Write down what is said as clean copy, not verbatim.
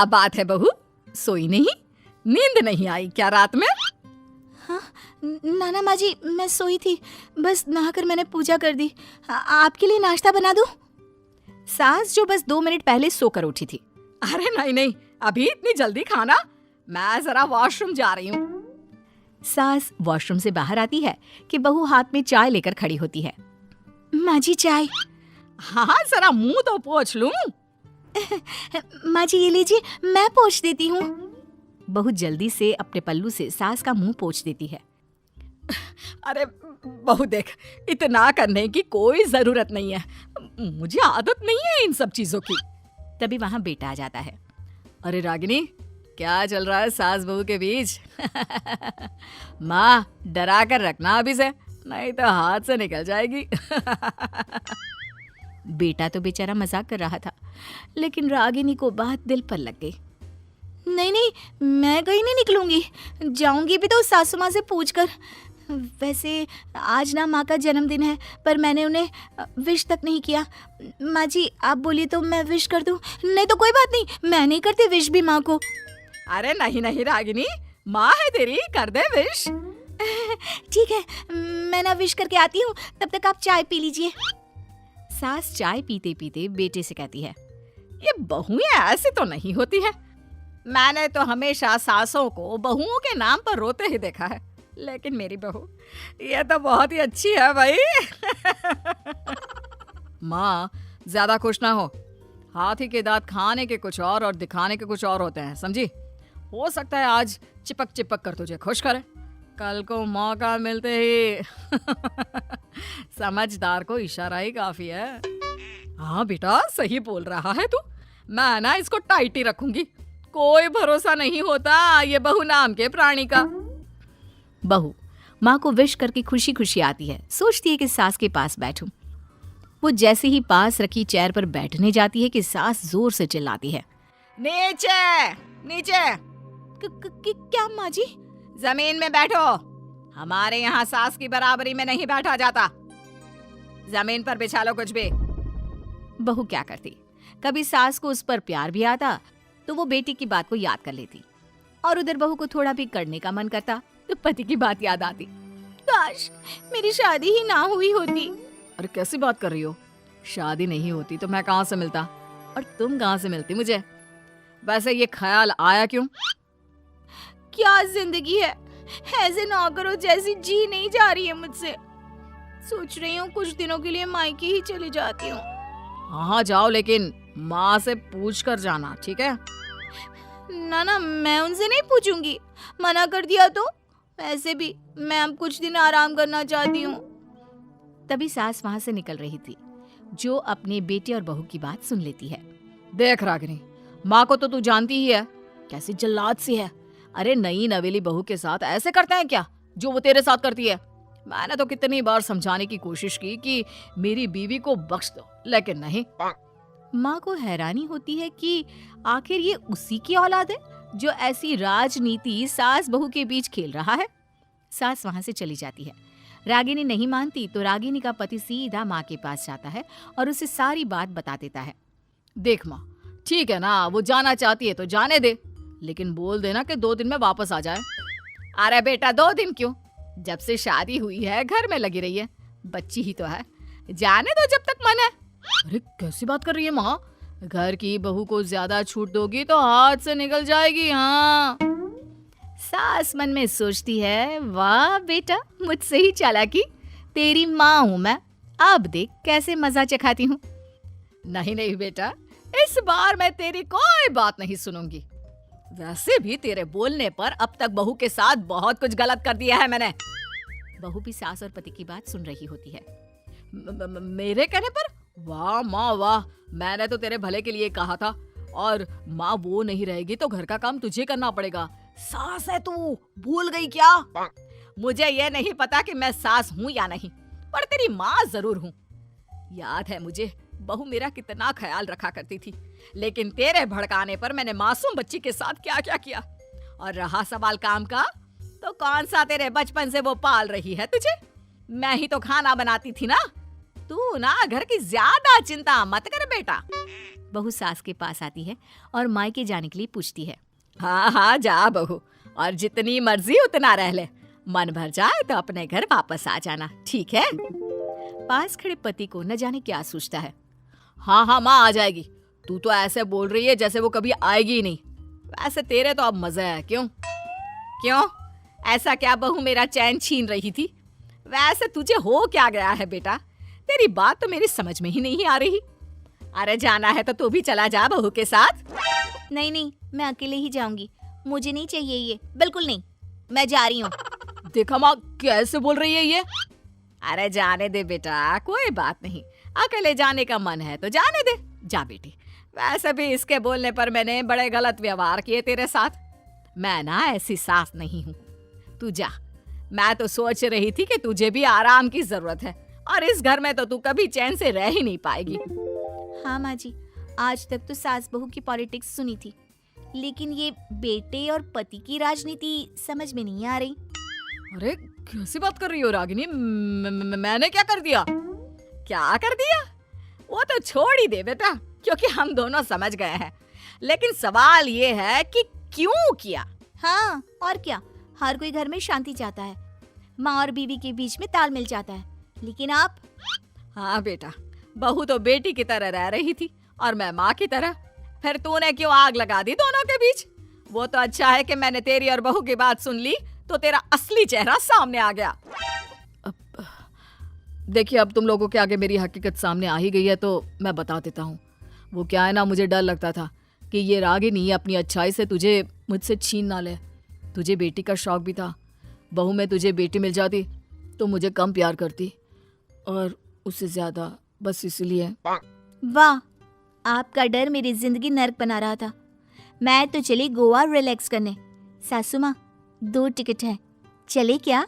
अब बात है बहू, सोई नहीं? नींद नहीं आई क्या रात में? हाँ नाना माँ जी, मैं सोई थी, बस नहाकर मैंने पूजा कर दी। आपके लिए नाश्ता बना दूं? सास जो बस 2 मिनट पहले सोकर उठी थी। अरे नहीं नहीं, अभी इतनी जल्दी खाना? मैं जरा वॉशरूम जा रही हूँ। सास वॉशरूम से बाहर आती है कि बहू हाथ में चाय लेकर खड़ी होती है। माँ जी चाय। हाँ जरा मुंह तो पोंछ लूं। माँ जी ये लीजिए, मैं पोंछ देती हूँ। बहू जल्दी से अपने पल्लू से सास का मुंह पोंछ देती है। अरे बहू देख, इतना करने की कोई जरूरत नहीं है, मुझे आदत नहीं है इन सब चीजों की। तभी वहां बेटा आ जाता है। अरे रागिनी, क्या चल रहा है सास बहू के बीच? माँ डरा कर रखना अभी से, नहीं तो हाथ से निकल जाएगी। बेटा तो बेचारा मजाक कर रहा था, लेकिन रागिनी को बात दिल पर लग गई। नहीं नहीं, मैं कहीं नहीं निकलूंगी, जाऊंगी भी तो सासू माँ से पूछकर। वैसे आज ना माँ का जन्मदिन है, पर मैंने उन्हें विश तक नहीं किया। माँ जी आप बोलिए तो मैं विश कर दूं? नहीं तो कोई बात नहीं, मैं नहीं करती विश भी माँ को। अरे नहीं नहीं रागिनी, माँ है तेरी, कर दे विश। ठीक है, मैं ना विश करके आती हूँ, तब तक आप चाय पी लीजिए। सास चाय पीते पीते बेटे से कहती है, ये बहुएं ऐसी तो नहीं होती है। मैंने तो हमेशा सासों को बहुओं के नाम पर रोते ही देखा है, लेकिन मेरी बहू ये तो बहुत ही अच्छी है भाई। माँ ज्यादा खुश ना हो, हाथी के दांत खाने के कुछ और दिखाने के कुछ और होते हैं, समझी? हो सकता है आज चिपक चिपक कर तुझे खुश करे, कल को मौका मिलते ही। समझदार को इशारा ही काफी है। हाँ बेटा सही बोल रहा है तू, मैं ना इसको टाइट ही रखूंगी, कोई भरोसा नहीं होता ये बहू नाम के प्राणी का। बहू माँ को विश करके खुशी खुशी आती है, सोचती है कि सास के पास बैठूं। वो जैसे ही पास रखी चेयर पर बैठने जाती है कि सास जोर से चिल्लाती है, नीचे नीचे। क्या माँ जी? जमीन में बैठो, हमारे यहाँ सास की बराबरी में नहीं बैठा जाता, जमीन पर बिछा लो कुछ भी। बहू क्या करती, कभी सास को उस पर प्यार भी आता तो वो बेटी की बात को याद कर लेती, और उधर बहू को थोड़ा भी करने का मन करता तो पति की बात याद आती। काश मेरी शादी ही ना हुई होती। अरे कैसी बात कर रही हो, शादी नहीं होती तो मैं कहाँ से मिलता, और तुम कहाँ से मिलती मुझे? वैसे ये ख्याल आया क्यों? क्या जिंदगी है, ऐसे नौकरों जैसी जी नहीं जा रही है मुझसे। सोच रही हूँ कुछ दिनों के लिए मायके ही चली जाती हूँ। हाँ जाओ, लेकिन माँ से पूछ कर जाना, ठीक है? ना मैं उनसे नहीं पूछूंगी, मना कर दिया तो। वैसे भी मैं अब कुछ दिन आराम करना चाहती हूँ। तभी सास वहां से निकल रही थी, जो अपने बेटे और बहू की बात सुन लेती है। देख रागिनी, माँ को तो तू जानती ही है, कैसी जल्लाद सी है। अरे नई नवेली बहू के साथ ऐसे करते हैं क्या जो वो तेरे साथ करती है? मैंने तो कितनी बार समझाने की कोशिश की कि मेरी बीवी को बख्श दो, लेकिन नहीं। माँ को हैरानी होती है कि आखिर ये उसी की औलाद है जो ऐसी राजनीति सास बहू के बीच खेल रहा है। सास वहां से चली जाती है। रागिनी नहीं मानती तो रागिनी का पति सीधा माँ के पास जाता है और उसे सारी बात बता देता है। देख माँ, ठीक है ना, वो जाना चाहती है तो जाने दे, लेकिन बोल देना कि 2 दिन में वापस आ जाए। अरे बेटा 2 दिन क्यों, जब से शादी हुई है घर में लगी रही है, बच्ची ही तो है, जाने दो जब तक मन है। अरे कैसी बात कर रही है माँ, घर की बहू को ज्यादा छूट दोगी तो हाथ से निकल जाएगी। हाँ, सास मन में सोचती है, वाह बेटा मुझसे ही चालाकी, तेरी माँ हूँ मैं, अब देख कैसे मजा चखाती हूँ। नहीं नहीं बेटा, इस बार मैं तेरी कोई बात नहीं सुनूंगी। वैसे भी तेरे बोलने पर अब तक बहू के साथ बहुत कुछ गलत कर दिया है मैंने। बहू भी सास और पति की बात सुन रही होती है। मेरे कहने पर? वाह माँ वाह, मैंने तो तेरे भले के लिए कहा था, और माँ वो नहीं रहेगी तो घर का काम तुझे करना पड़ेगा। सास है तू, भूल गई क्या? मुझे ये नहीं पता कि मैं सास हूँ या नहीं, पर तेरी माँ जरूर हूँ। याद है मुझे बहू मेरा कितना ख्याल रखा करती थी, लेकिन तेरे भड़काने पर मैंने मासूम बच्ची के साथ क्या क्या किया। और रहा सवाल काम का, तो कौन सा तेरे बचपन से वो पाल रही है तुझे? मैं ही तो खाना बनाती थी ना। तू ना घर की ज्यादा चिंता मत कर बेटा। बहू सास के पास आती है और मायके जाने के लिए पूछती है। हाँ हाँ जा बहू, और जितनी मर्जी उतना रह ले, मन भर जाए तो अपने घर वापस आ जाना, ठीक है? पास खड़े पति को न जाने क्या सोचता है। हाँ हाँ माँ आ जाएगी, तू तो ऐसे बोल रही है जैसे वो कभी आएगी ही नहीं। वैसे तेरे तो अब मजे है। क्यों क्यों ऐसा क्या बहू मेरा चैन छीन रही थी? वैसे तुझे हो क्या गया है बेटा? तेरी बात तो मेरी समझ में ही नहीं आ रही। अरे जाना है तो तू भी चला जा बहू के साथ। नहीं नहीं, मैं अकेले ही जाऊंगी, मुझे नहीं चाहिए ये, बिल्कुल नहीं, मैं जा रही हूँ। देखा माँ कैसे बोल रही है ये। अरे जाने दे बेटा, कोई बात नहीं, अकेले जाने का मन है तो जाने दे, जा बेटी। वैसे भी इसके बोलने पर मैंने बड़े गलत व्यवहार किए तेरे साथ। मैं ना ऐसी सास नहीं हूँ, तू जा। मैं तो सोच रही थी कि तुझे भी आराम की जरूरत है, और इस घर में तो तू कभी चैन से रह ही नहीं पाएगी। हाँ माँ जी, आज तक तो सास बहू की पॉलिटिक्स सुनी थी, लेकिन ये बेटे और पति की राजनीति समझ में नहीं आ रही। अरे कैसी बात कर रही हो रागिनी? मैंने क्या कर दिया? क्या कर दिया वो तो छोड़ ही दे बेटा, क्योंकि हम दोनों समझ गए हैं। लेकिन सवाल ये है कि क्यों किया? हाँ और क्या, हर कोई घर में शांति चाहता है, माँ और बीवी के बीच में तालमेल चाहता है, लेकिन आप? हाँ बेटा, बहू तो बेटी की तरह रह रही थी और मैं माँ की तरह। फिर तूने क्यों आग लगा दी दोनों के बीच? वो तो अच्छा है कि मैंने तेरी और बहू की बात सुन ली, तो तेरा असली चेहरा सामने आ गया। देखिए अब तुम लोगों के आगे मेरी हकीकत सामने आ ही गई है तो मैं बता देता हूँ। वो क्या है ना, मुझे डर लगता था कि ये रागिनी अपनी अच्छाई से तुझे मुझसे छीन ना ले। तुझे बेटी का शौक भी था, बहू में तुझे बेटी मिल जाती तो मुझे कम प्यार करती, और उससे ज्यादा, बस इसलिए। वाह, आपका डर मेरी जिंदगी नर्क बना रहा था। मैं तो चली गोवा रिलैक्स करने। सासू माँ 2 टिकट है, चले क्या?